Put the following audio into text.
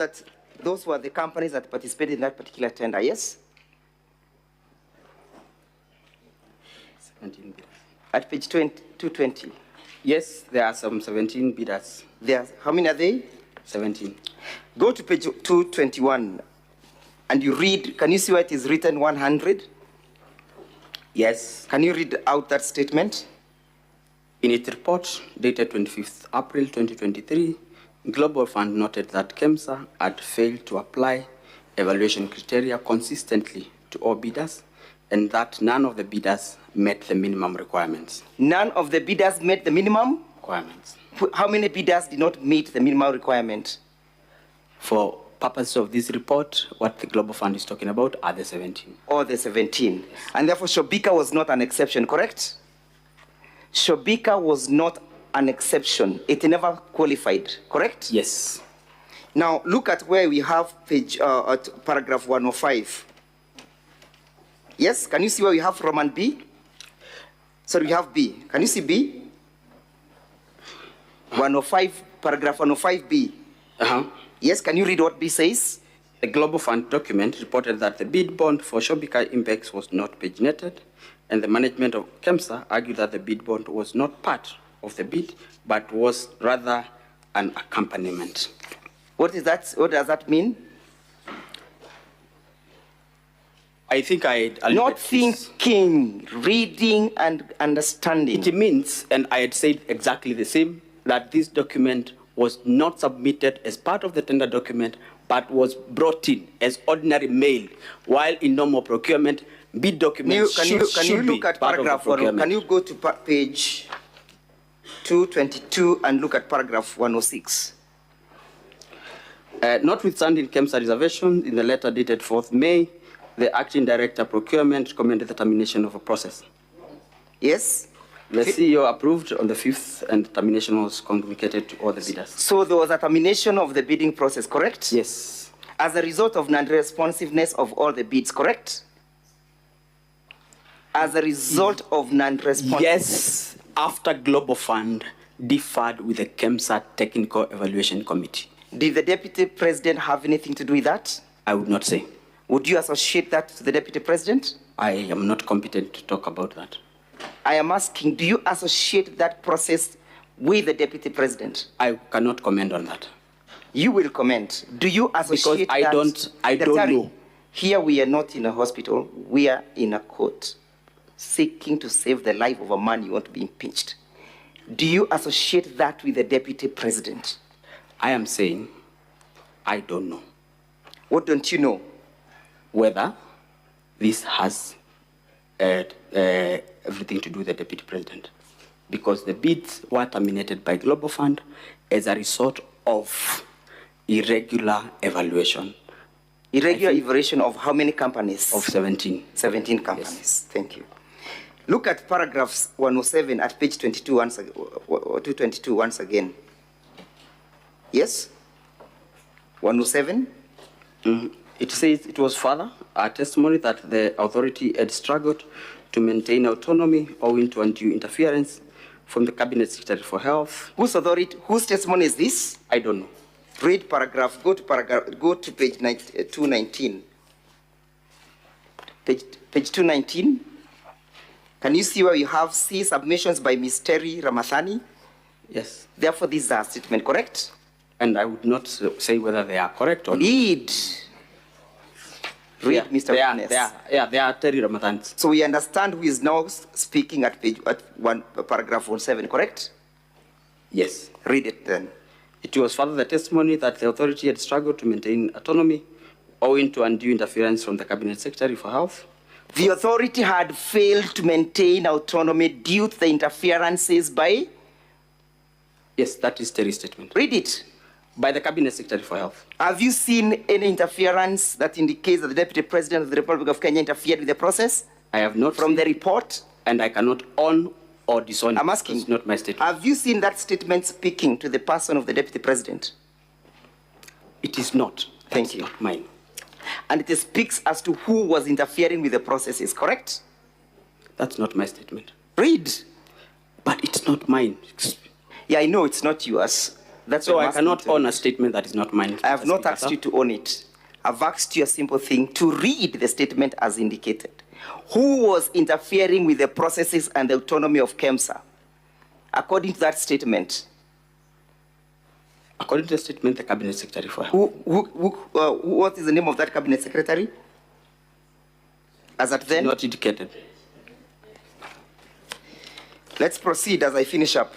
That those were the companies that participated in that particular tender, yes? 17 bidders. At page 220. Yes, there are some 17 bidders. How many are they? 17. Go to page 221 and you read, can you see where it is written 100? Yes. Can you read out that statement? In its report dated 25th April 2023, Global Fund noted that KEMSA had failed to apply evaluation criteria consistently to all bidders and that none of the bidders met the minimum requirements. None of the bidders met the minimum requirements. How many bidders did not meet the minimum requirement? For purposes of this report, what the Global Fund is talking about are the 17. All the 17. Yes. And therefore Shobika was not an exception, correct? Shobika was not an exception. It never qualified, correct? Yes. Now look at where we have page at paragraph 105. Yes, can you see where we have Roman B? Sorry, we have B. Can you see B? 105, paragraph 105B. Yes, can you read what B says? The Global Fund document reported that the bid bond for Shobika Impex was not paginated, and the management of KEMSA argued that the bid bond was not part of the bid, but was rather an accompaniment. What is that? What does that mean? I think not thinking, reading and understanding. It means, and I had said exactly the same, that this document was not submitted as part of the tender document, but was brought in as ordinary mail, while in normal procurement, bid documents Can you look at paragraph 1? Can you go to page 222 and look at paragraph 106? Notwithstanding KEMSA reservation, in the letter dated 4th May, the acting director procurement recommended the termination of a process. Yes. The CEO approved on the 5th, and termination was communicated to all the bidders. So there was a termination of the bidding process, correct? Yes. As a result of non-responsiveness of all the bids, correct? As a result of non-responsiveness. Yes, after Global Fund differed with the KEMSA Technical Evaluation Committee. Did the Deputy President have anything to do with that? I would not say. Would you associate that to the Deputy President? I am not competent to talk about that. I am asking, do you associate that process with the Deputy President? I cannot comment on that. You will comment. Do you associate because I don't know. Here we are not in a hospital. We are in a court seeking to save the life of a man you want to be impeached. Do you associate that with the Deputy President? I am saying I don't know. What don't you know? Whether this has everything to do with the Deputy President. Because the bids were terminated by Global Fund as a result of irregular evaluation. Irregular evaluation of how many companies? Of 17. 17 companies. Yes. Thank you. Look at paragraphs 107 at page 22 222 once again. Yes? 107? It says it was further a testimony that the authority had struggled to maintain autonomy owing to undue interference from the Cabinet Secretary for Health. Whose authority, whose testimony is this? I don't know. Read paragraph, go to page 219. Page 219. Can you see where you have C submissions by Ms. Terry Ramathani? Yes. Therefore, these are statement correct? And I would not say whether they are correct or not. Read, Mr. Witness. They are Terry Ramathani. So we understand who is now speaking at paragraph 17, correct? Yes. Read it then. It was further the testimony that the authority had struggled to maintain autonomy owing to undue interference from the Cabinet Secretary for Health. The authority had failed to maintain autonomy due to the interferences by? Yes, that is Terry's statement. Read it. By the Cabinet Secretary for Health. Have you seen any interference that indicates that the Deputy President of the Republic of Kenya interfered with the process? I have not. From the report? And I cannot own or disown. I'm asking. It's not my statement. Have you seen that statement speaking to the person of the Deputy President? It is not. Thank you. Not mine. And it speaks as to who was interfering with the processes, correct? That's not my statement. Read. But it's not mine. Yeah, I know it's not yours. That's So I'm I asking cannot to- own a statement that is not mine. I have Mr. not Speaker, asked sir. you to own it. I've asked you a simple thing, to read the statement as indicated. Who was interfering with the processes and the autonomy of KEMSA? According to that statement, According to the statement, the Cabinet Secretary for what is the name of that cabinet secretary? As at then? not indicated. Let's proceed as I finish up.